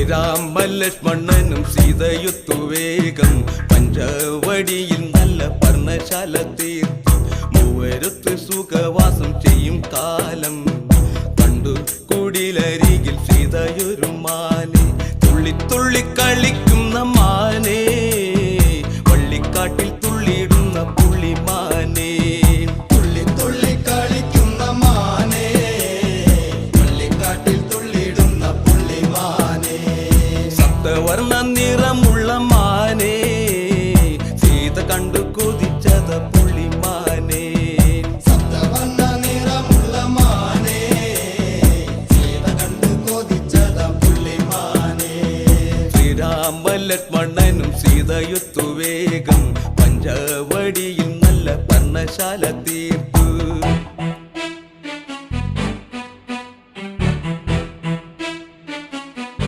ശ്രീരാമലക്ഷ്മണനും സീതയുത്തു വേഗം പഞ്ചവടിയിൽ നല്ല പർണശാല തീർത്തി മൂവരുത്ത് സുഖവാസം ചെയ്യും കാലം കണ്ടു കുടിലരികിൽ സീതയൊരു മാനെ തുള്ളി തുള്ളി കളിക്കുന്ന മാനേ വള്ളിക്കാട്ടിൽ തുള്ളിയിടുന്ന പുള്ളിമാനേ തുള്ളി തുള്ളി കളിക്കുന്ന മാനേ വള്ളിക്കാട്ടിൽ തുള്ളിയിടുന്ന പുള്ളിമാനേ സപ്തവർണ്ണ നിറമുള്ള മാനേ സീത കണ്ടു കൊതിച്ചത പുള്ളിമാനേ സപ്തവർണ്ണ നിറമുള്ള മാനേ സീത കണ്ടു കൊതിച്ചത പുള്ളിമാനേ ശ്രീരാമലക്ഷ്മണനും സീതയുത്തു വേഗം പഞ്ചവടിയിൽ നല്ല പർണശാല തീർത്തി